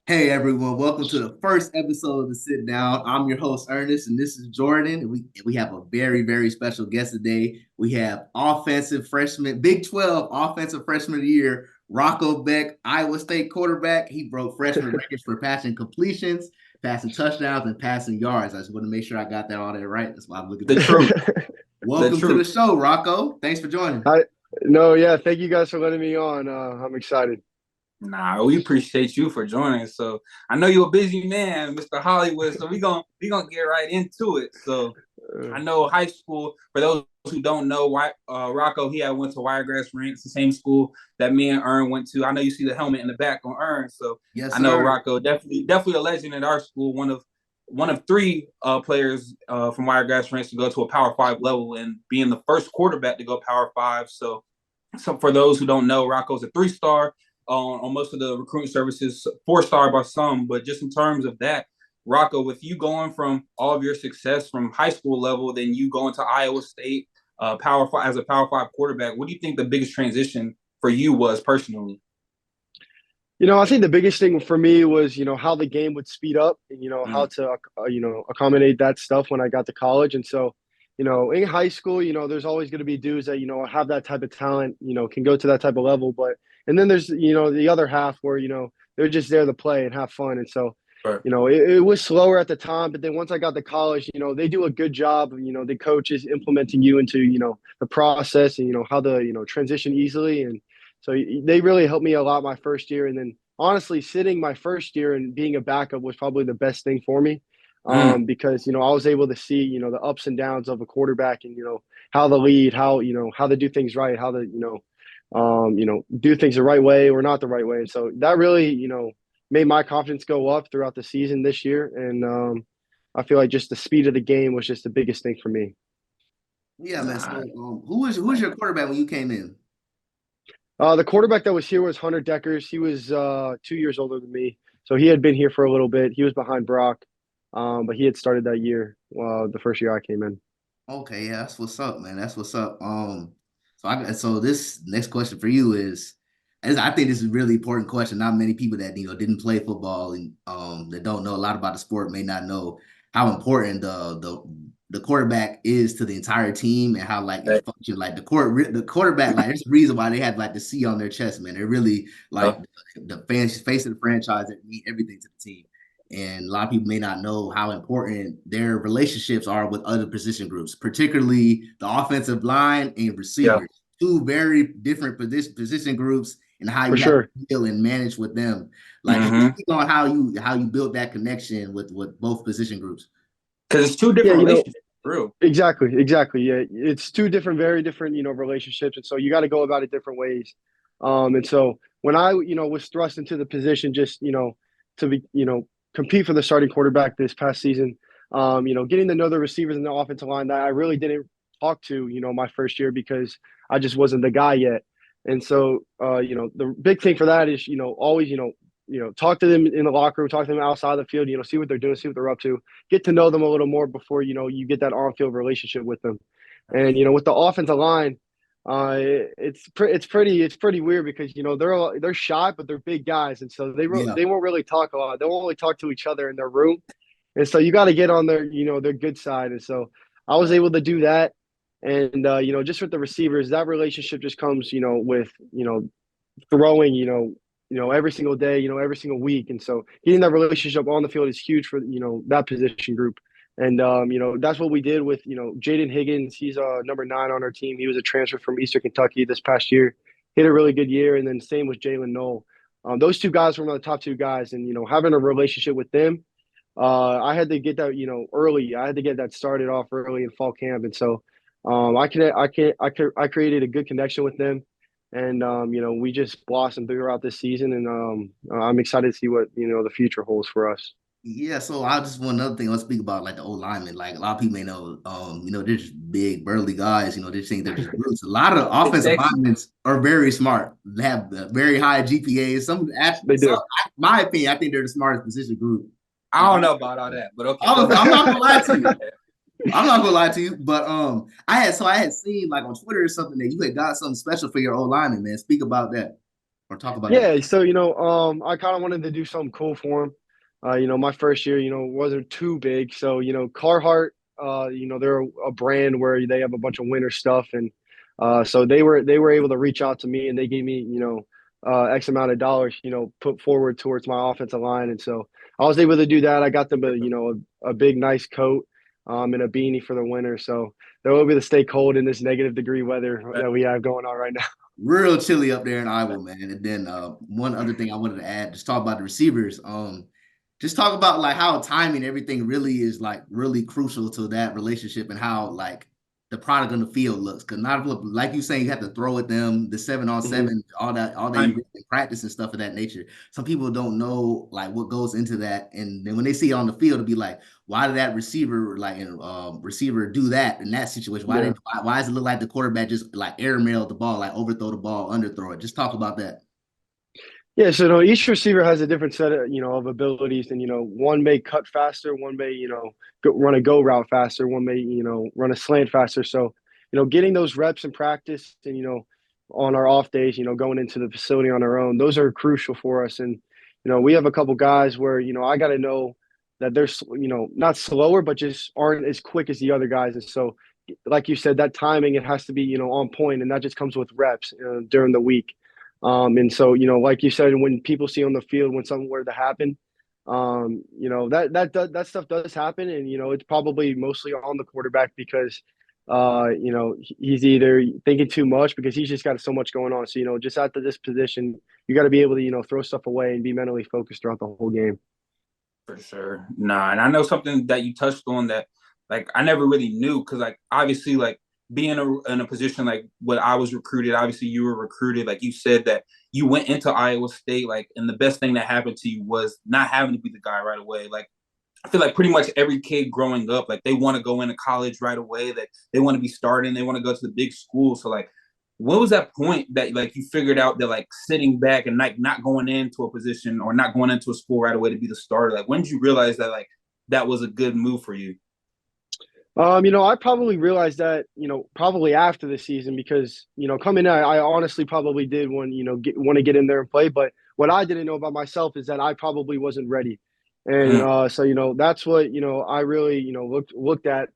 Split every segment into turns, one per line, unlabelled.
Hey everyone, welcome to the first episode of the Sit Down. I'm your host Ernest, and this is Jordan. And we have a very special guest today. We have offensive freshman, Big 12 offensive freshman of the year, Rocco Becht, Iowa State quarterback. He broke freshman records for passing completions, passing touchdowns, and passing yards. I just want to make sure I got that all there right. That's why I'm looking
The
at the.
truth. The
Welcome to the
truth.
show, Rocco. Thanks for joining.
I no, yeah, thank you guys for letting me on. I'm excited.
Nah, we appreciate you for joining. So I know you're a busy man, Mr. Hollywood. So we gonna get right into it. So
Uh,
I know high school. For those who don't know, why Rocco he had went to Wiregrass Ranch, the same school that me and Ern went to. I know you see the helmet in the back on Ern. So
Yes,
I know
sir.
Rocco definitely a legend at our school. One of three players from Wiregrass Ranch to go to a Power Five level and being the first quarterback to go Power Five. So for those who don't know, Rocco's a 3-star on most of the recruiting services, 4-star by some. But just in terms of that, Rocco, with you going from all of your success from high school level, then you going to Iowa State, Power Five as a Power Five quarterback, what do you think the biggest transition for you was personally?
I think the biggest thing for me was, how the game would speed up and, how
Mm,
to, accommodate that stuff when I got to college. And so, in high school, there's always going to be dudes that, have that type of talent, can go to that type of level. And then there's, the other half where, they're just there to play and have fun. And so,
right.
it was slower at the time, but then once I got to college, they do a good job of, the coaches implementing you into, the process and, how to, transition easily. And so they really helped me a lot my first year. And then honestly, sitting my first year and being a backup was probably the best thing for me.
Mm,
Because, I was able to see, the ups and downs of a quarterback and, how to lead, how to do things right, how to, do things the right way or not the right way. And so that really, made my confidence go up throughout the season this year. And I feel like just the speed of the game was just the biggest thing for me.
Yeah, man. So,
nah,
who was your quarterback when you came in?
The quarterback that was here was Hunter Deckers. He was 2 years older than me, so he had been here for a little bit. He was behind Brock, but he had started that year, the first year I came in.
Okay, yeah, that's what's up, man. That's what's up. So this next question for you is I think this is a really important question. Not many people that didn't play football and that don't know a lot about the sport may not know how important the quarterback is to the entire team and how like it
that,
functions. Like the quarterback, like there's a reason why they had like the C on their chest, man. They're really like the fans face of the franchise that mean everything to the team. And a lot of people may not know how important their relationships are with other position groups, particularly the offensive line and
yeah.
receivers. Two very different position groups, and how
For
you have
sure.
to deal and manage with them. Like, can you
Mm-hmm.
speak on how you built that connection with both position groups?
Because it's two
Yeah,
different relationships, for real.
exactly. Yeah, it's two different, very different, relationships, and so you got to go about it different ways. And so when I, was thrust into the position, just to be, compete for the starting quarterback this past season, getting to know the receivers and the offensive line that I really didn't talk to, my first year because I just wasn't the guy yet. And so, the big thing for that is, always, talk to them in the locker room, talk to them outside the field, see what they're doing, see what they're up to, get to know them a little more before, you get that on-field relationship with them. And, with the offensive line, it's pretty weird because they're shy but they're big guys, and so
Yeah.
they won't really talk a lot. They won't really talk to each other in their room, and so you got to get on their good side. And so I was able to do that, and just with the receivers, that relationship just comes with throwing every single day, every single week, and so getting that relationship on the field is huge for that position group. And that's what we did with Jaden Higgins. He's number 9 on our team. He was a transfer from Eastern Kentucky this past year. Hit a really good year, and then same with Jalen Knoll. Those two guys were one of the top two guys, and having a relationship with them, I had to get that early. I had to get that started off early in fall camp, and so I created a good connection with them, and we just blossomed throughout this season, and I'm excited to see what the future holds for us.
Yeah, so I just one other thing. Let's speak about like the old linemen. Like a lot of people may know, they're just big, burly guys. They just think they're just brutes. A lot of
It's
offensive
sexy.
linemen are very smart. They have very high GPAs.
They
Some,
do.
my opinion, I think they're the smartest position group.
I don't know about all that, but okay, go
I'm
ahead.
not gonna lie to you. I'm not gonna lie to you, but I had seen like on Twitter or something that you had got something special for your old lineman, man. Speak about that. or talk about that?
Yeah, so I kind of wanted to do something cool for him. My first year, wasn't too big. So, Carhartt, they're a brand where they have a bunch of winter stuff, and so they were able to reach out to me, and they gave me, X amount of dollars, put forward towards my offensive line, and so I was able to do that. I got them a big nice coat, and a beanie for the winter, so they're able to stay cold in this -degree weather that we have going on right now.
Real chilly up there in Iowa, man. And then one other thing I wanted to add, just talk about the receivers. Just talk about like how timing everything really is like really crucial to that relationship and how like the product on the field looks. Cause not like you saying you have to throw at them, the 7-on-7, all that you
I'm
get in practice and stuff of that nature. Some people don't know like what goes into that. And then when they see it on the field, it'll be like, why did that receiver receiver do that in that situation?
Yeah.
Why does it look like the quarterback just like airmailed the ball, like overthrow the ball, underthrow it? Just talk about that.
Yeah, so no, each receiver has a different set of of abilities, and one may cut faster, one may run a go route faster, one may run a slant faster. So getting those reps in practice, and on our off days, going into the facility on our own, those are crucial for us. And we have a couple guys where I got to know that they're not slower, but just aren't as quick as the other guys. And so, like you said, that timing it has to be on point, and that just comes with reps during the week. And so, like you said, when people see on the field when something were to happen, that stuff does happen, and it's probably mostly on the quarterback because, he's either thinking too much because he's just got so much going on. So, just after this position, you got to be able to throw stuff away and be mentally focused throughout the whole game.
For sure. Nah, and I know something that you touched on that like I never really knew because like obviously like being in a position like what I was recruited, obviously you were recruited. Like you said that you went into Iowa State, like, and the best thing that happened to you was not having to be the guy right away. Like I feel like pretty much every kid growing up, like they want to go into college right away, that they want to be starting, they want to go to the big school. So like what was that point that like you figured out that like sitting back and like not going into a position or not going into a school right away to be the starter? Like when did you realize that like that was a good move for you?
I probably realized that, probably after the season because, coming in, I honestly probably did want to get in there and play. But what I didn't know about myself is that I probably wasn't ready. And
Mm,
so, that's what, I really, looked at,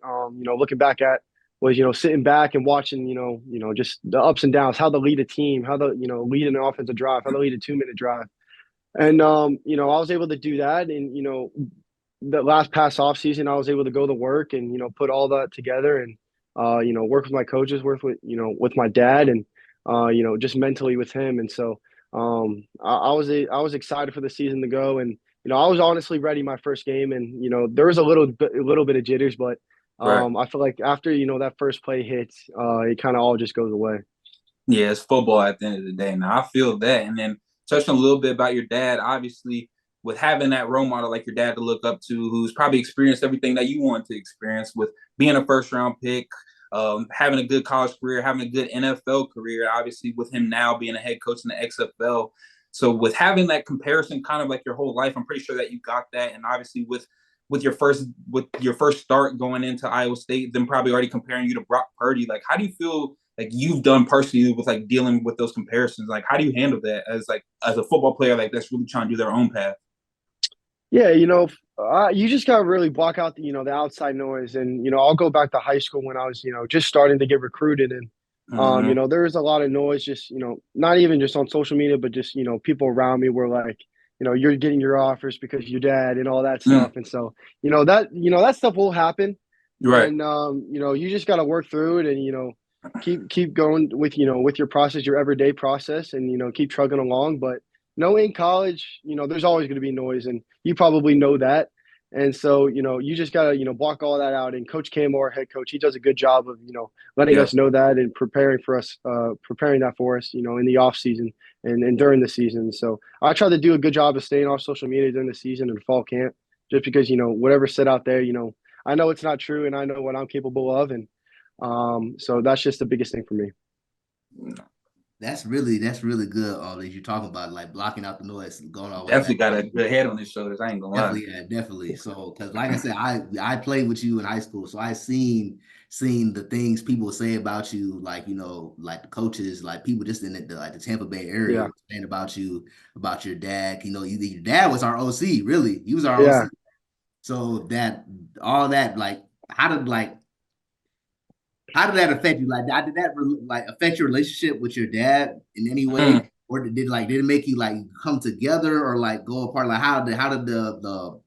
looking back at was, sitting back and watching, just the ups and downs, how to lead a team, how to, lead an offensive drive, how to lead a 2-minute drive. And I was able to do that, and the last past off season, I was able to go to work and put all that together and work with my coaches, work with with my dad, and just mentally with him. And so I was excited for the season to go, and I was honestly ready my first game, and there was a little bit of jitters, but
right.
I feel like after that first play hits, it kind of all just goes away.
Yeah, it's football at the end of the day. Now I feel that. And then touching a little bit about your dad, obviously with having that role model like your dad to look up to, who's probably experienced everything that you want to experience with being a first round pick, having a good college career, having a good NFL career, obviously with him now being a head coach in the XFL. So with having that comparison kind of like your whole life, I'm pretty sure that you got that. And obviously with your first start going into Iowa State, them probably already comparing you to Brock Purdy. Like how do you feel like you've done personally with like dealing with those comparisons? Like how do you handle that as a football player like that's really trying to do their own path?
Yeah, you just gotta really block out the outside noise, and I'll go back to high school when I was just starting to get recruited, and
Mm-hmm.
there was a lot of noise, just not even just on social media, but just people around me were like, you're getting your offers because your dad and all that
Mm,
stuff, and so that stuff will happen,
right.
and you just gotta work through it, and keep going with with your process, your everyday process, and keep trugging along. But in college, there's always going to be noise, and you probably know that. And so you just gotta block all that out. And Coach Cam, our head coach, he does a good job of letting
Yep.
us know that and preparing for us, preparing that for us, in the off season and during the season. So I try to do a good job of staying off social media during the season and fall camp, just because whatever's said out there, I know it's not true, and I know what I'm capable of, and so that's just the biggest thing for me.
That's really good. All that you're talking about, like blocking out the noise, going all the way back.
Definitely got a good head on his shoulders. I ain't gonna lie.
Definitely, yeah, definitely. So, because like I said, I played with you in high school, so I seen the things people say about you, like like the coaches, like people just in the Tampa Bay area
Yeah,
were saying about you, about your dad. Your dad was our OC, really. He was our
yeah,
OC. So that all that, like, how did like how did that affect you? Like, did that like affect your relationship with your dad in any way,
Mm.
or did it make you like come together or like go apart? Like, how did the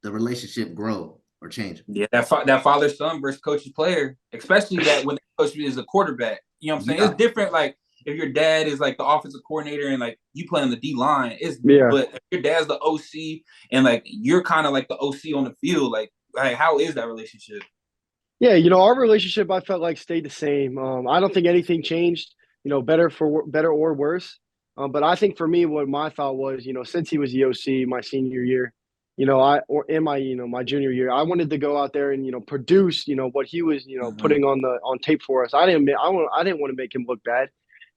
relationship grow or change?
Yeah, that father son versus coach's player, especially that when the coach is a quarterback. You know what I'm saying? It's
Yeah,
different. Like if your dad is like the offensive coordinator and like you play on the D line, it's
yeah.
but if your dad's the OC and like you're kind of like the OC on the field, like how is that relationship?
Yeah, our relationship I felt like stayed the same. I don't think anything changed, better or worse. But I think for me, what my thought was, since he was the OC my senior year, or in my, my junior year, I wanted to go out there and, produce, what he was,
Mm-hmm.
putting on tape for us. I didn't want to make him look bad.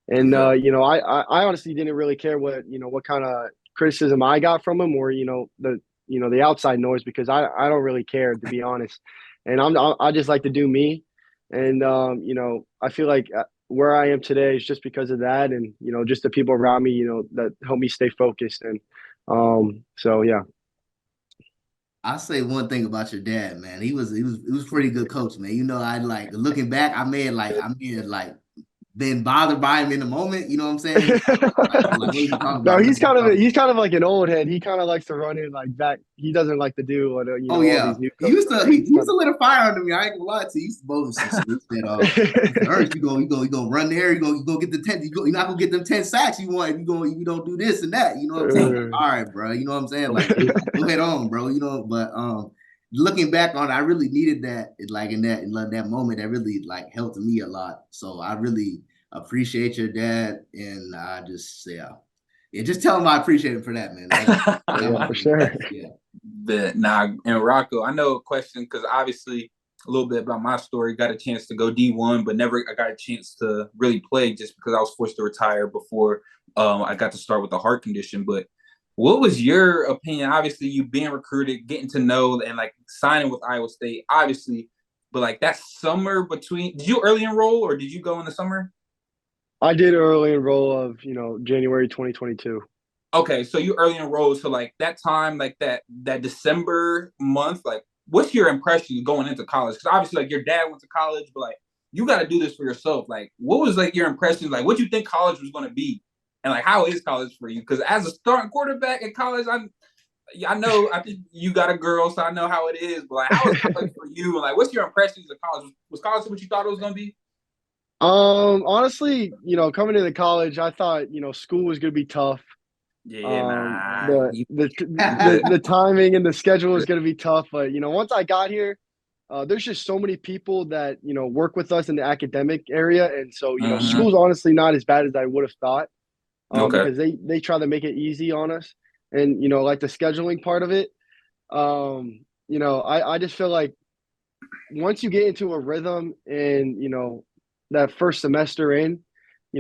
And,
yeah.
I honestly didn't really care what kind of criticism I got from him or, the outside noise because I don't really care to be honest. And I just like to do me. And, I feel like where I am today is just because of that. And, just the people around me, that help me stay focused. And, so yeah.
I'll say one thing about your dad, man. He was pretty good coach, man. I like looking back, I may have been bothered by him in the moment. You know what I'm saying? Like what are you talking
No,
about? What are you talking
he's
about?
kind of like an old head. He kind of likes to run in like back. He doesn't like to do what
Oh
all these
yeah,
new
he
coaches
used to
do.
he,
He's
he used
kind
to lit a fire under me. I ain't gonna lie to you. He used to both he said, Ernest, you gonna run there. You gonna get the 10. You're not gonna get them 10 sacks you want if you don't do this and that. You know what I'm saying? Like,
of.
all right, bro. You know what I'm saying? Like, go ahead on, bro. But looking back on it, I really needed that. Like in that moment, that really like helped me a lot. So I really appreciate your dad, and I just say, yeah, just tell him I appreciate him for that, man. That
Yeah,
was
for sure.
yeah.
But nah, and Rocco, I know a question because obviously a little bit about my story. Got a chance to go D1, but never I got a chance to really play just because I was forced to retire before I got to start with a heart condition. But what was your opinion? Obviously, you being recruited, getting to know, and like signing with Iowa State, obviously. But like that summer between, did you early enroll or did you go in the summer?
I did early enroll of January 2022.
Okay, so you early enrolled, so like that time, like that December month, like what's your impression going into college? Because obviously, like your dad went to college, but like you got to do this for yourself. Like, what was like your impression? Like, what you think college was going to be, and like how is college for you? Because as a starting quarterback in college, I know I think you got a girl, so I know how it is. But like, how is college for you? And like, what's your impressions of college? Was college what you thought it was going to be?
Honestly, coming into college, I thought school was gonna be tough.
Yeah, nah,
The
you
the
good.
the timing and the schedule is gonna be tough, but once I got here, there's just so many people that work with us in the academic area, and so
Mm-hmm.
school's honestly not as bad as I would have thought,
Okay.
because they try to make it easy on us, and like the scheduling part of it, I just feel like once you get into a rhythm and that first semester in,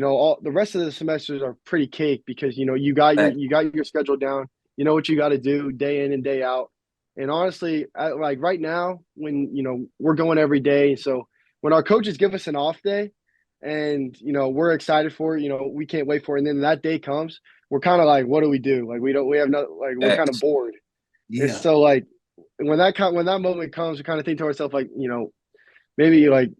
all the rest of the semesters are pretty cake because you got your schedule down. You know what you got to do day in and day out. And honestly, like right now, when we're going every day, so when our coaches give us an off day, and we're excited for it, we can't wait for it. And then that day comes, we're kind of like, what do we do? Like we have no like we're kind of
X.
bored. And
Yeah.
so like when that moment comes, we kind of think to ourselves like, maybe like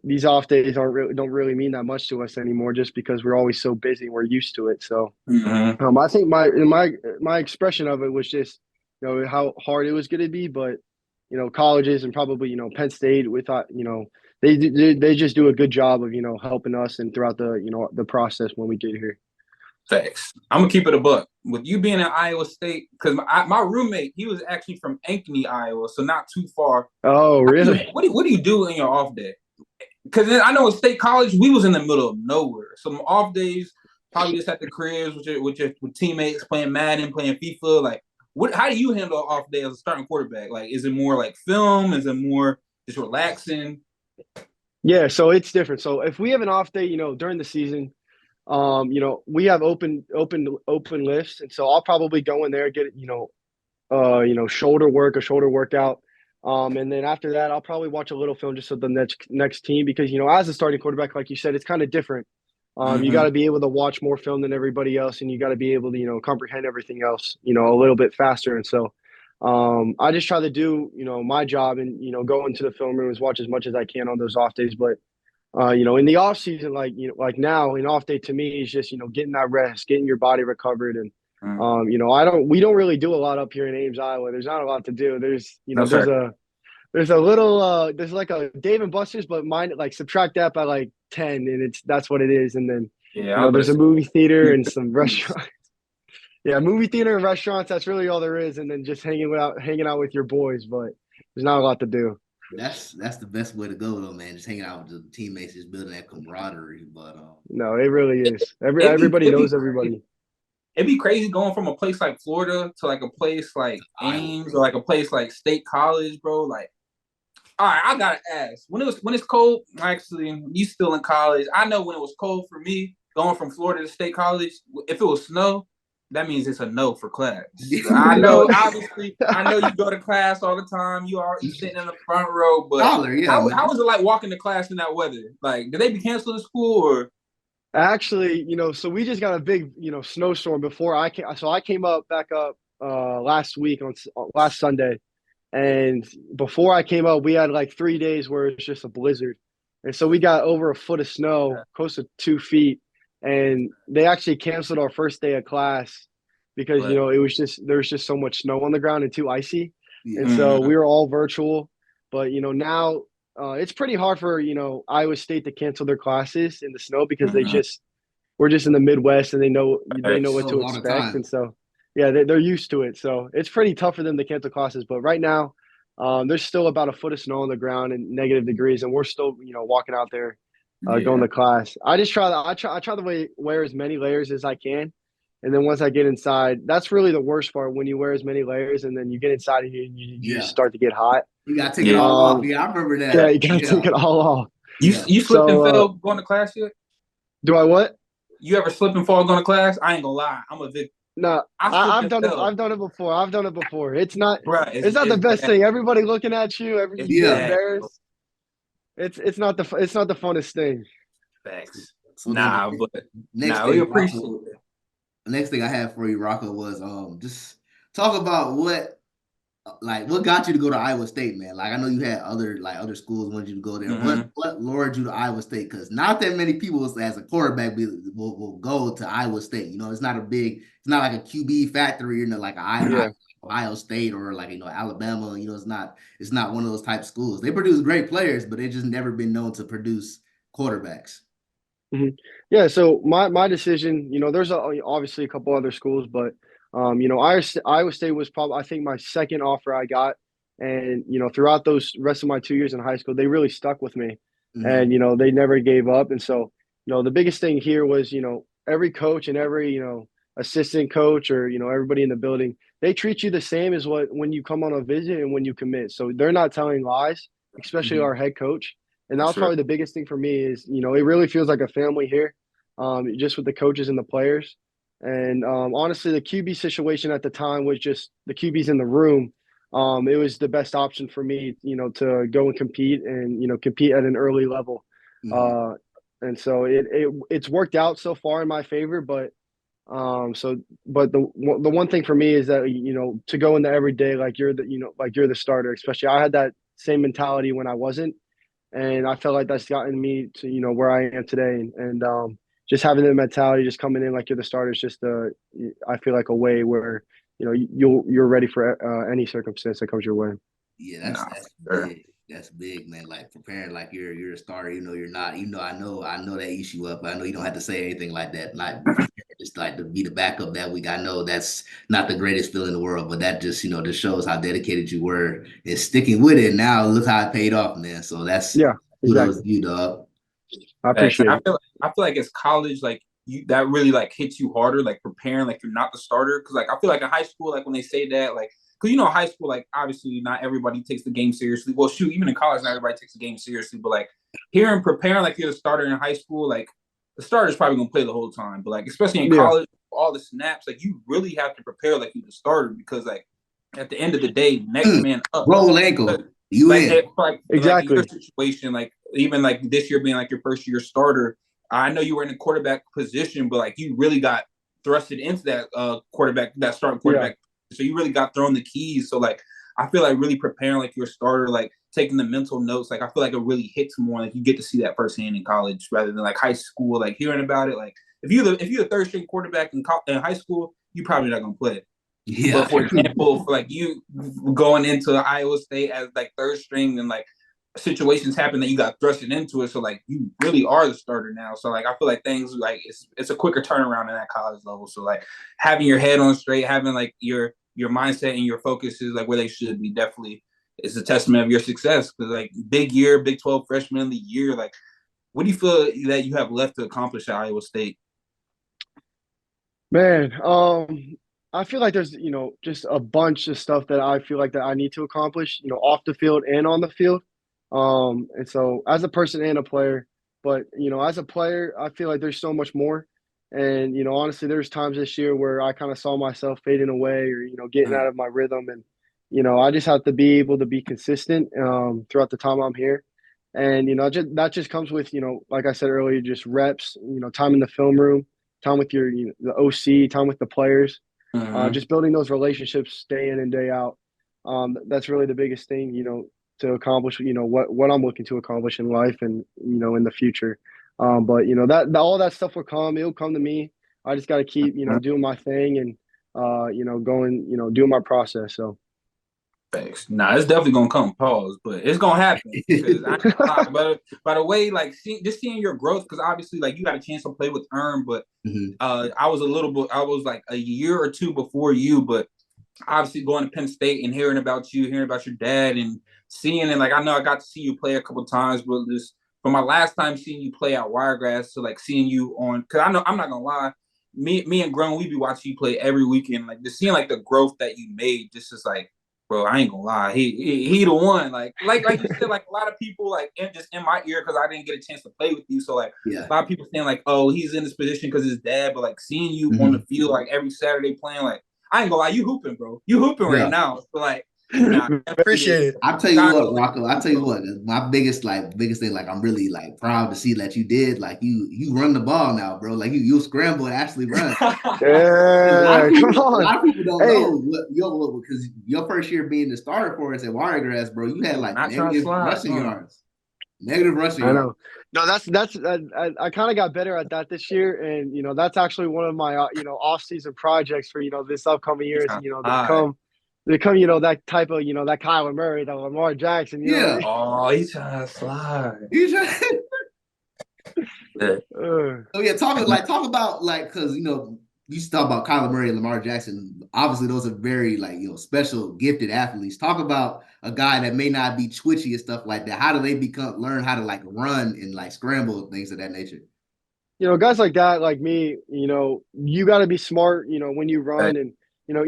these off days don't really mean that much to us anymore, just because we're always so busy, we're used to it. So
Mm-hmm.
I think my expression of it was just how hard it was going to be, but colleges and probably Penn State, we thought they just do a good job of helping us and throughout the the process when we get here.
Thanks. I'm gonna keep it a buck. With you being in Iowa State, because my roommate, he was actually from Ankeny, Iowa, so not too far.
Oh, really?
What do you do in your off day? Because I know at State College, we was in the middle of nowhere. Some off days, probably just at the cribs with teammates playing Madden, playing FIFA. Like, what? How do you handle an off day as a starting quarterback? Like, is it more like film? Is it more just relaxing?
Yeah, so it's different. So if we have an off day, during the season, we have open lifts, and so I'll probably go in there, get shoulder work, a shoulder workout. And then after that, I'll probably watch a little film just of the next team because as a starting quarterback, like you said, it's kind of different. You got
Mm-hmm.
to be able to watch more film than everybody else, and you got to be able to comprehend everything else a little bit faster. And so I just try to do my job and go into the film room, watch as much as I can on those off days. But in the off season, like now, an off day to me is just getting that rest, getting your body recovered, and we don't really do a lot up here in Ames, Iowa. There's not a lot to do. There's
No, sir.
there's a little there's like a Dave and Buster's, but mine like subtract that by like 10, and that's what it is. And then
Yeah, I was
there's a
about
movie theater
to
and some restaurants. Yeah, movie theater and restaurants. That's really all there is. And then just hanging out with your boys, but there's not a lot to do.
That's the best way to go though, man. Just hanging out with the teammates, just building that camaraderie. But
No, it really is.
it'd be
Everybody
it'd be
knows everybody.
it'd be crazy going from a place like Florida to like a place like
Iowa.
Ames or like a place like State College, bro. Like, all right, I gotta ask. When it's cold, actually, you still in college. I know when it was cold for me, going from Florida to State College, if it was snow, that means it's a no for class. I
You
know,
know,
obviously, I know you go to class all the time. You sitting in the front row, but
Scholar, yeah, man.
how was it like walking to class in that weather? Like, did they be canceling school or?
actually, so we just got a big, snowstorm before I came. So I came back up last week on last Sunday, and before I came up, we had like 3 days where it's just a blizzard, and so we got over a foot of snow, close to 2 feet, and they actually canceled our first day of class because
But,
it was just there was just so much snow on the ground and too icy,
Yeah.
and so we were all virtual. But now it's pretty hard for Iowa State to cancel their classes in the snow because we're just in the Midwest and they know what to
Snows all the
expect,
time.
and so yeah, they're used to it. So it's pretty tough for them to cancel classes. But right now, there's still about a foot of snow on the ground and negative degrees, and we're still walking out there, going
yeah.
to class. I try to wear as many layers as I can, and then once I get inside, that's really the worst part when you wear as many layers and then you get inside and you
Yeah.
just start to get hot.
You gotta take it
Yeah.
all off. Yeah, I remember
Yeah,
that.
you gotta take
Yeah.
it all off.
Yeah.
You slipped and
So
fell going to class yet?
do I what?
You ever slip and fall going to class? I ain't gonna lie, I'm a victim.
No,
I slipped
I've
and
done it.
fell.
I've done it before. I've done it before.
Right,
It's not the
it's
best
bad.
thing. Everybody looking at you.
It's
You get
Yeah.
bad.
embarrassed. It's not the funnest thing.
Facts.
So then next
We
thing,
appreciate
Rocco,
it.
the next thing I had for you, Rocco, was just talk about what got you to go to Iowa State, man. Like I know you had other schools wanted you to go there.
Mm-hmm.
What lured you to Iowa State? Because not that many people as a quarterback will go to Iowa State. It's not it's not like a QB factory, like
Yeah.
Ohio State or like Alabama. It's not one of those type schools. They produce great players, but they just never been known to produce quarterbacks.
hmm Yeah. So my decision. There's obviously a couple other schools, but Iowa State was probably I think my second offer I got, and throughout those rest of my 2 years in high school, they really stuck with me,
Mm-hmm.
and they never gave up. And so the biggest thing here was every coach and every assistant coach or everybody in the building, they treat you the same as when you come on a visit and when you commit. So they're not telling lies, especially
Mm-hmm.
our head coach. And that
For
was
sure.
probably the biggest thing for me is it really feels like a family here, just with the coaches and the players. And honestly, the QB situation at the time was just the QBs in the room. It was the best option for me, to go and compete and compete at an early level.
Mm-hmm.
And so it's worked out so far in my favor. But the one thing for me is that to go into every day like you're the starter. Especially I had that same mentality when I wasn't, and I felt like that's gotten me to where I am today. And just having the mentality, just coming in like you're the starter, is just I feel like a way where you're ready for any circumstance that comes your way.
Yeah,
Nah,
that's
for sure.
big. That's big, man. Like preparing like you're a starter, you're not. I know that eats you up. I know you don't have to say anything like that. Like just like to be the backup that week. I know that's not the greatest feeling in the world, but that just shows how dedicated you were and sticking with it. Now look how it paid off, man. So that's
Yeah,
kudos
exactly.
to you, dog.
I
Facts. And
appreciate it.
I feel like it's college, like you that really like hits you harder, like preparing like you're not the starter. Cause like I feel like in high school, like when they say that, like because high school, like obviously not everybody takes the game seriously. Well, shoot, even in college, not everybody takes the game seriously. But like here and preparing like you're the starter in high school, like the starter's probably gonna play the whole time. But like especially in
Yeah.
college, all the snaps, like you really have to prepare like you're the starter because like at the end of the day, next man up.
Roll ankle. You
Like
in.
like in your
Exactly.
situation, like even like this year being like your first year starter, I know you were in the quarterback position, but like you really got thrusted into that quarterback, that starting
Yeah.
quarterback. So you really got thrown the keys. So like I feel like really preparing like your starter, like taking the mental notes, like I feel like it really hits more. Like you get to see that firsthand in college rather than like high school, like hearing about it. Like if you're the third string quarterback in high school, you probably not gonna play it.
Yeah.
But for example, for like you going into Iowa State as like third string and like situations happen that you got thrusted into it, so like you really are the starter now. So like I feel like things like it's a quicker turnaround in that college level. So like having your head on straight, having like your mindset and your focus is like where they should be. Definitely, is a testament of your success because like big year, Big 12 freshman of the year. Like, what do you feel that you have left to accomplish at Iowa State?
Man, I feel like there's, just a bunch of stuff that I feel like that I need to accomplish, off the field and on the field. And so as a person and a player, but as a player, I feel like there's so much more. And, honestly, there's times this year where I kind of saw myself fading away or, getting out of my rhythm. And, I just have to be able to be consistent throughout the time I'm here. And, that just comes with, like I said earlier, just reps, time in the film room, time with the OC, time with the players,
Mm-hmm.
just building those relationships day in and day out. That's really the biggest thing, to accomplish, what I'm looking to accomplish in life and, in the future. But that all that stuff will come. It'll come to me. I just got to keep, doing my thing and, going, doing my process. So.
Thanks. Nah, it's definitely gonna come. Pause, but it's gonna happen because I ain't gonna lie. But by the way, like seeing your growth, because obviously, like you got a chance to play with Erm, but
Mhm.
I was a little bit, I was like a year or two before you, but obviously going to Penn State and hearing about you, hearing about your dad, and seeing it. Like I know I got to see you play a couple times, but just from my last time seeing you play out Wiregrass to like seeing you on, because I know I'm not gonna lie. Me and Grown, we be watching you play every weekend. Like just seeing like the growth that you made, just is like bro, I ain't gonna lie, he the one. Like you said, like a lot of people like just in my ear because I didn't get a chance to play with you. So like
Yeah.
a lot of people saying like, oh, he's in this position because his dad, but like seeing you on the field like every Saturday playing, like I ain't gonna lie, you hooping, bro. You hooping right
Yeah.
now. So like, nah,
Appreciate it.
I'll tell you what,
congratulations,
Rocco. I'll tell you what. My biggest thing, like I'm really like proud to see that you did. Like you run the ball now, bro. Like you scramble and actually run.
Yeah, come
A
on.
lot of people don't
Hey,
know what because your first year being the starter for us at Wiregrass, bro, you had like
not trying to
negative
slide.
rushing yards. Negative rushing
I
yards.
know. No, that's I kind of got better at that this year, and that's actually one of my off season projects for this upcoming year is
Trying to
to
slide.
become that type of that Kyler Murray, that Lamar Jackson, you know what I
Yeah.
mean?
Oh, he's trying to slide.
You try-
Yeah.
So yeah, talk about like because you used to talk about Kyler Murray and Lamar Jackson. Obviously, those are very like special, gifted athletes. Talk about a guy that may not be twitchy and stuff like that. How do they learn how to like run and like scramble and things of that nature?
Guys like that, like me, you got to be smart, when you
Right.
run. And,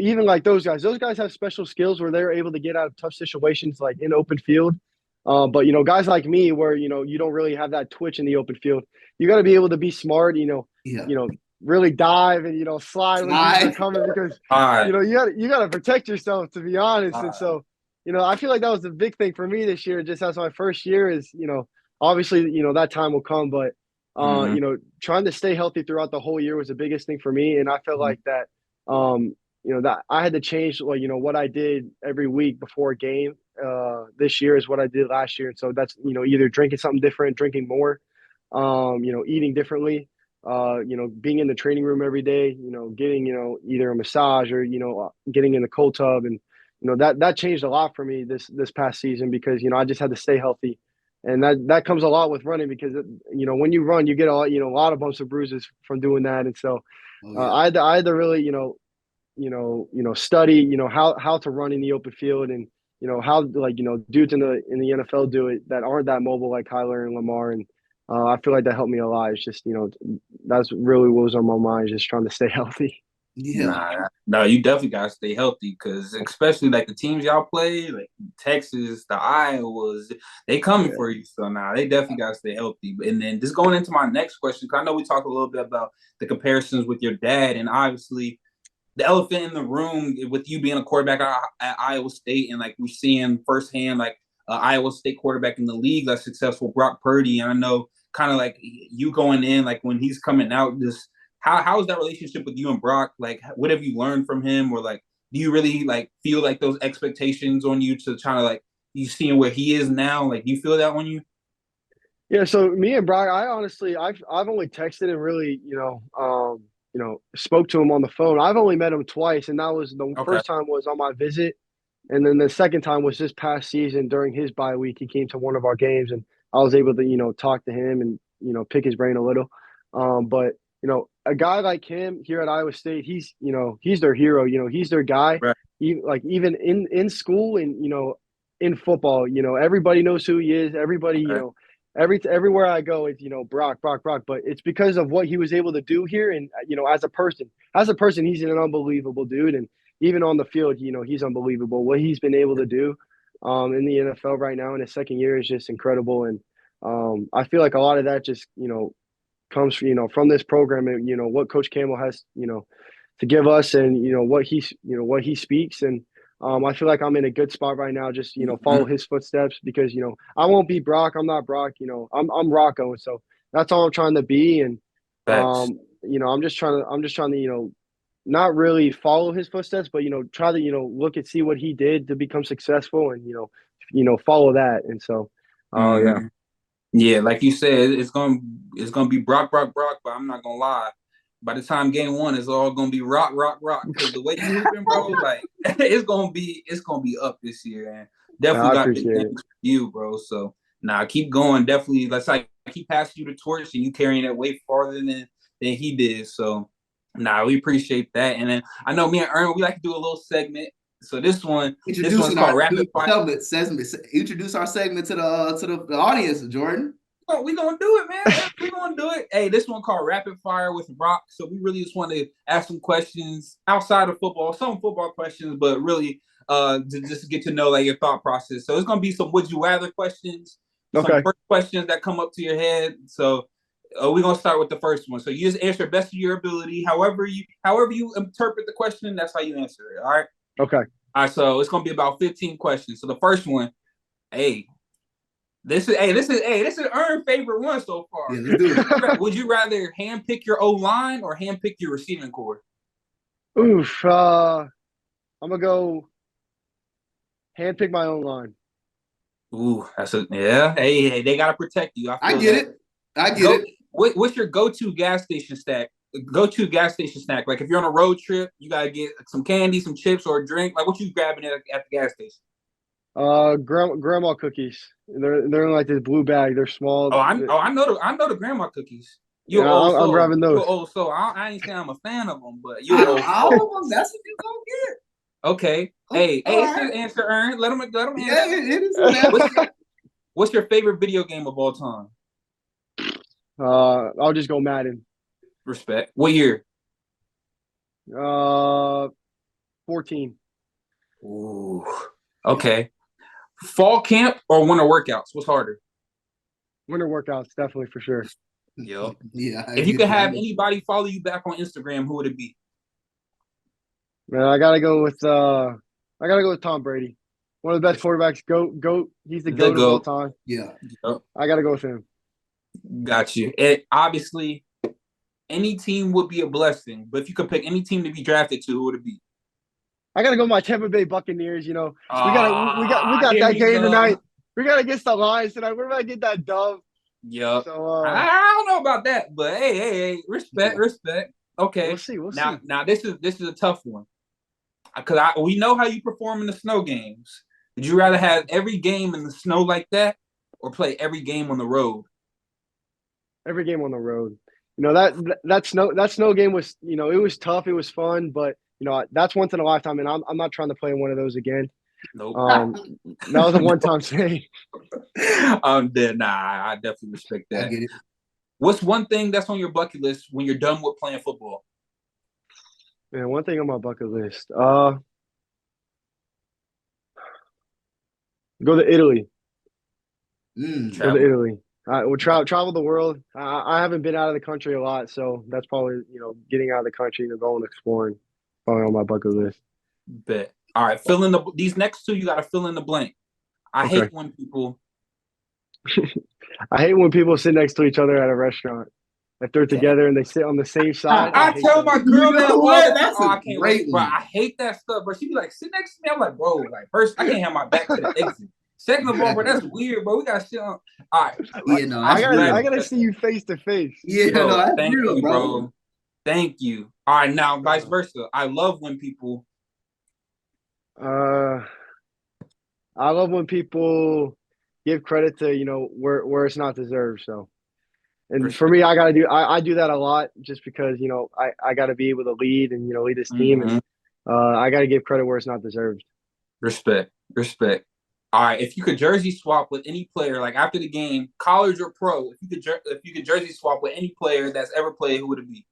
even like those guys have special skills where they're able to get out of tough situations, like in open field. But, guys like me, where, you don't really have that twitch in the open field, you got to be able to be smart,
Yeah,
really dive and, slide when dudes are
slide.
coming because,
All right.
you got to protect yourself, to be honest. And so, I feel like that was the big thing for me this year, just as my first year is, obviously, that time will come, but
Mm-hmm.
trying to stay healthy throughout the whole year was the biggest thing for me. And I felt like that, that I had to change, like, what I did every week before a game this year is what I did last year. And so that's, either drinking something different, drinking more, eating differently, being in the training room every day, getting, either a massage or, getting in the cold tub. And, that changed a lot for me this past season because, I just had to stay healthy. And that comes a lot with running because when you run, you get a lot of bumps and bruises from doing that. And so
Oh yeah.
I had to really study how to run in the open field and how like dudes in the NFL do it that aren't that mobile like Kyler and Lamar. And I feel like that helped me a lot. It's just that's really what was on my mind, just trying to stay healthy.
Yeah.
Nah, no, you definitely gotta stay healthy because especially like the teams y'all play, like Texas, the Iowas, they coming
Yeah.
for you. So nah, they definitely gotta stay healthy. And then just going into my next question, because I know we talked a little bit about the comparisons with your dad, and obviously the elephant in the room with you being a quarterback at Iowa State, and like we're seeing firsthand, like Iowa State quarterback in the league that's successful, Brock Purdy. And I know kind of like you going in, like when he's coming out, just how is that relationship with you and Brock? Like, what have you learned from him, or like, do you really like feel like those expectations on you to try to like you seeing where he is now? Like, do you feel that on you?
Yeah, so me and Brock, I honestly, I've only texted and really, spoke to him on the phone. I've only met him twice, and that was the
Okay,
first time was on my visit, and then the second time was this past season during his bye week. He came to one of our games, and I was able to, talk to him and pick his brain a little. But a guy like him here at Iowa State, he's their hero. He's their guy.
right.
Even in school and in football, everybody knows who he is. Everybody,
Right.
everywhere I go, it's Brock, Brock, Brock. But it's because of what he was able to do here, and as a person, he's an unbelievable dude, and even on the field, he's unbelievable. What he's been able to do, in the NFL right now in his second year is just incredible, and I feel like a lot of that just comes from this program, and what Coach Campbell has to give us, and what he speaks, and I feel like I'm in a good spot right now. Just follow
Mm-hmm.
his footsteps because I won't be Brock. I'm not Brock. I'm Rocco, and so that's all I'm trying to be. And
Facts.
I'm just trying to not really follow his footsteps, but try to look and see what he did to become successful, and follow that. And so, oh yeah,
Mm-hmm. Yeah, like you said, it's gonna be Brock, Brock, Brock. But I'm not gonna lie. By the time game one, it's all gonna be rock, rock, rock. Because the way you hooping, bro, like it's gonna be up this year, and definitely
I
got big
appreciate
things
it.
for you, bro. So nah, keep going. Definitely, let's like keep passing you the torch, and you carrying it way farther than he did. So nah, we appreciate that. And then I know me and Ern, we like to do a little segment. So this one's
Introducing our
called Rapid
new
Fire.
segment. Introduce our segment to the audience, Jordan.
Oh, we gonna do it, man. We gonna do it. Hey, this one called Rapid Fire with Rock. So we really just want to ask some questions outside of football, some football questions, but really to just get to know like your thought process. So it's gonna be some would you rather questions, some
Okay,
first questions that come up to your head. So we're gonna start with the first one. So you just answer best of your ability. However you interpret the question, that's how you answer it. All right.
okay.
All right. So it's gonna be about 15 questions. So the first one, hey, this is Ern's favorite one so
Yeah,
far.
let's do it.
Would you rather hand pick your O line or hand pick your receiving core?
Oof. I'm gonna go handpick my own line.
Ooh, that's a yeah. Hey, they gotta protect you. I
I
feel
get
that.
it. I get
Go.
it.
What's your go-to gas station snack? Go-to gas station snack. Like if you're on a road trip, you gotta get some candy, some chips, or a drink. Like what you grabbing at the gas station?
Grandma cookies. They're in like this blue bag. They're small.
I know the grandma cookies. You
Yeah,
an old
I'm
soul.
grabbing
You
those.
an old soul. I ain't saying I'm a fan of them, but you an
Out of
old
all
soul.
of them, that's what you gonna get.
Okay.
Oh,
Hey,
all
it's
right.
his answer, Ern. Let him
Yeah,
answer.
it is his
What's
answer.
what's your favorite video game of all time?
I'll just go Madden.
Respect. What year?
Uh, 14.
Ooh.
Yeah.
Okay. Fall camp or winter workouts? What's harder?
Winter workouts, definitely for sure.
Yep.
Yeah, I
If you
get
could
you. I
have
get you.
anybody follow you back on Instagram, who would it be?
Man, I gotta go with Tom Brady. One of the best quarterbacks. Goat. He's the
The
goat of all
GOAT.
time.
Yeah.
Yep.
I gotta go with him.
Got you. It obviously any team would be a blessing, but if you could pick any team to be drafted to, who would it be?
I gotta go with my Tampa Bay Buccaneers. We got
Here
that
we
game
go.
tonight. We gotta get the Lions tonight. We're gonna get that dub.
Yep.
So
I don't know about that, but hey, respect,
Yeah.
respect.
we'll
Okay.
see. We'll
Now,
see.
now this is a tough one because we know how you perform in the snow games. Would you rather have every game in the snow like that, or play every game on the road?
Every game on the road. That snow game was it was tough. It was fun, but that's once in a lifetime, and I'm not trying to play in one of those again.
Nope.
Um, that was a one time thing.
I'm dead. Nah, I definitely respect
I
that.
get it.
What's one thing that's on your bucket list when you're done with playing football?
Man, one thing on my bucket list. Go to Italy. Go to
Mm.
Travel.
Italy. I will travel the world. I haven't been out of the country a lot, so that's probably getting out of the country and going exploring. Probably on my bucket list.
Bet. All right, fill in these next two. You got to fill in the blank. I
Okay.
hate when people.
I hate when people sit next to each other at a restaurant. If they're together and they sit on the same side, I
I
hate
tell
that.
my
You
girl
know
that all the
what?
time.
That's
Oh,
a
I can't
great
wait, bro.
one.
I hate that stuff, bro. She be like, sit next to me. I'm like, bro, like first, I can't have my back to the exit. Second of all, bro,
Exactly.
that's weird, bro. We got shit on. All right,
I,
Yeah, no,
I
that's
I'm
gotta
glad
I
real.
you
gotta
said
see
that,
you face to face.
Yeah, no,
bro.
that's
Thank
real,
you,
bro.
bro. Thank you. All right, now vice
Uh,
versa. I love when people.
uh, I love when people give credit to where it's not deserved. So, and for
Respect.
me, I do that a lot just because I gotta be able to lead and lead this team, and
Mhm.
I gotta give credit where it's not deserved.
Respect. Respect. All right, if you could jersey swap with any player, like after the game, college or pro, if you could jersey swap with any player that's ever played, who would it be?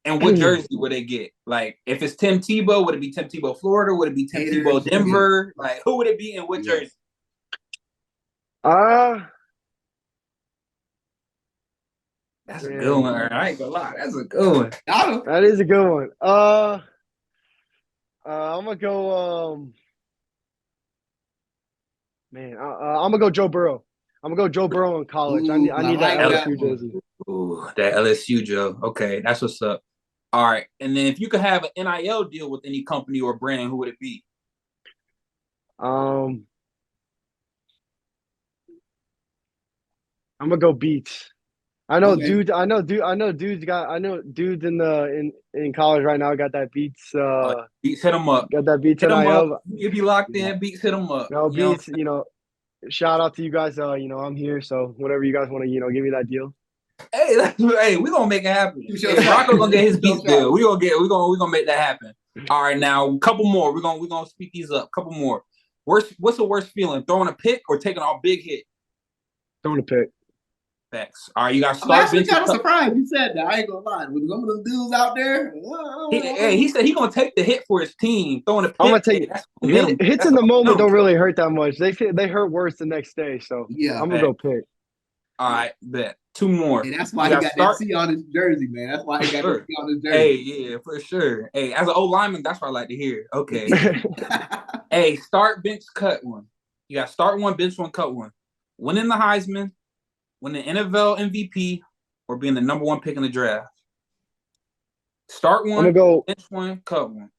And what jersey would they get? Like, if it's Tim Tebow, would it be Tim Tebow Florida? Would it be Tim Tebow
Haters, yeah,
Denver? Like, who would it be and what
yeah.
jersey?
Ah,
That's a good
man,
one. I ain't gonna lie, that's a good one.
Got him.
that is a good one. I'm gonna go. Man, I'm gonna go Joe Burrow. I'm gonna go Joe Burrow in college.
Ooh,
I
I
need that
like
L-
that
LSU
one.
jersey.
Ooh, that LSU Joe. Okay, that's what's up. All right, and then if you could have an NIL deal with any company or brand, who would it be?
Um, I'm gonna go Beats.
Okay.
I know dudes in college right now got that Beats
Beats hit them up.
got that Beats
Hit them up.
NIL.
You'll be locked
Yeah.
in. Beats hit them up.
No
You know,
Beats, shout out to you guys. I'm here, so whatever you guys want to, give me that deal.
hey, we gonna make it happen.
Shoot your
Hey,
shot.
Rocco gonna get his
Shoot your
Beats
shot.
deal. We gonna make that happen. All right, now a couple more. We gonna speak these up. Couple more. What's the worst feeling? Throwing a pick or taking a big hit?
Throwing a pick.
Facts. All right, you got
I'm
start
actually
bench and
kind of
cut.
surprised you said that. I ain't gonna lie. With some of them dudes out there,
He said he gonna take the hit for his team. Throwing a
I'm gonna
pick,
take
hey, that's momentum.
hits
That's
in
a
the moment
momentum
don't
killer.
really hurt that much. They hurt worse the next day. So
yeah.
I'm gonna
Facts.
go pick.
All right, bet. Two more.
And that's
You
why he
got
got that
start
C on his jersey, man. That's why
for
he got that
sure.
C on his
Hey,
jersey.
yeah, for sure. Hey, as an old lineman, that's what I like to hear. Okay. Hey, start, bench, cut one. You got start one, bench one, cut one. Winning the Heisman, winning the NFL MVP, or being the number one pick in the draft. Start
I'm gonna
one,
go
bench one, cut one.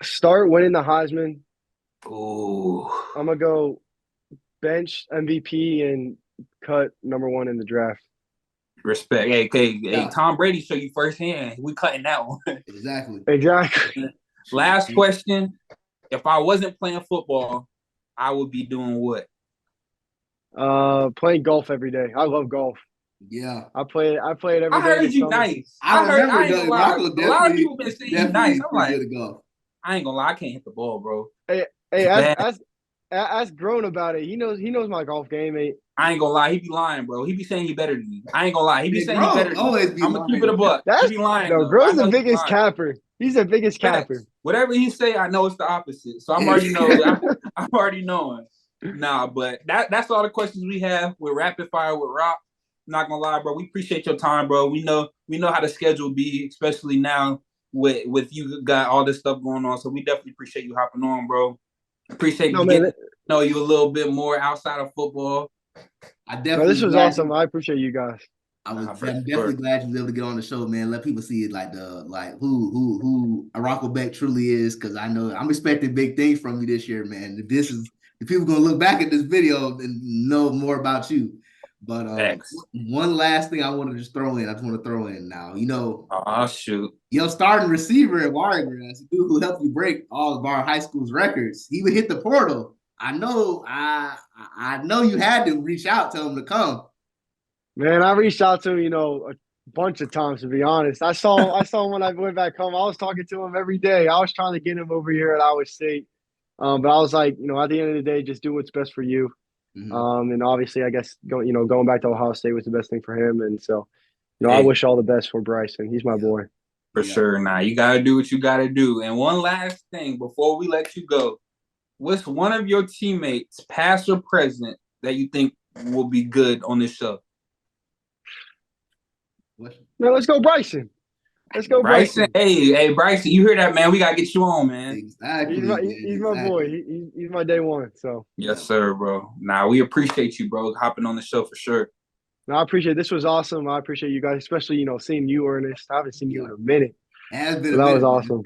start winning the Heisman.
Ooh,
I'm gonna go bench MVP and cut number one in the draft.
respect. Hey,
Yeah,
Tom Brady show you firsthand. We cutting that one.
exactly.
Exactly.
Shoot.
Last question. If I wasn't playing football, I would be doing what?
Playing golf every day. I love golf.
Yeah.
I play it every
I
day
heard
this
you
summer.
nice.
I
I
remember
ain't gonna
that
lie.
Rocco
A lot of
definitely
people been saying you nice.
definitely
I'm
pretty good
like,
to go.
I ain't gonna lie, I can't hit the ball, bro.
Hey,
It's bad.
ask Grown about it. He knows my golf game. Hey,
I ain't gonna lie, he be lying, bro. He be saying he better than you. I ain't gonna lie, he be
Man,
saying he
bro,
better than you.
always be
I'm gonna keep it a
lying.
buck. He
that's
be lying
no
though. I
Grown's the
know he be
biggest
lying.
capper. He's the biggest capper.
Facts. Whatever he say, I know it's the opposite. So I'm already know. I'm already knowing. Nah, but that's all the questions we have with rapid fire with Rock. Not gonna lie, bro. We appreciate your time, bro. We know how the schedule be, especially now with you got all this stuff going on. So we definitely appreciate you hopping on, bro. Appreciate
No
you
man,
getting to know you a little bit more outside of football.
I
no,
definitely
this was
glad
awesome. I appreciate you guys.
Nah, for
I'm definitely
sure.
glad you was able to get on the show, man. Let people see it like who Rocco Becht truly is, because I know I'm expecting big things from you this year, man. This is the people gonna look back at this video and know more about you. But
Facts.
one last thing I want to just throw in, I just want to throw in now.
Oh shoot.
Your starting receiver at Wiregrass, the dude who helped you break all of our high school's records, he would hit the portal. I know you had to reach out to him to come.
Man, I reached out to him, a bunch of times to be honest. I saw him when I went back home. I was talking to him every day. I was trying to get him over here at Iowa State. But I was like, at the end of the day, just do what's best for you.
Mhm.
And obviously, I guess going back to Ohio State was the best thing for him. And so, I
Hey,
wish all the best for Bryson. He's my
Yeah.
boy.
For sure. Nah, you got to do what you got to do. And one last thing before we let you go. What's one of your teammates, past or present, that you think will be good on this show?
Man, let's go Bryson. Let's go Bryson.
Hey, Bryson, you hear that, man? We got to get you on, man.
Exactly.
He's my boy. He's my day one. So
yes, sir, bro. Nah, we appreciate you, bro, hopping on the show for sure.
No, I appreciate it. This was awesome. I appreciate you guys, especially, seeing you, Ernest. I haven't seen you in a minute.
Has been
so that was awesome.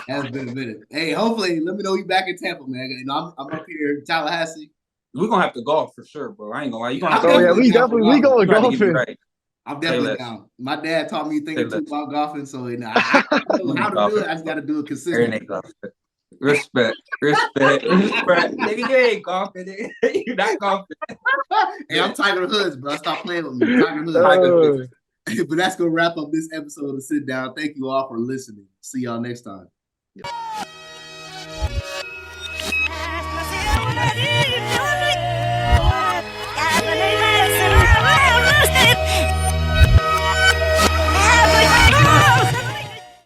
Has been a minute. Hey, hopefully, let me know you back in Tampa, man. I'm up here in Tallahassee.
We're going to have to golf for sure, bro. I ain't going to lie. You gonna have
we going golfing.
I'm definitely down. My dad taught me things about golfing, so I know how to do it. I just got to do it consistently.
Respect. Nigga, you ain't golfing. You're not golfing.
Hey, I'm Tiger Hoods, bro. Stop playing with me. Tiger Hoods. But that's going to wrap up this episode of Sit Down. Thank you all for listening. See y'all next time.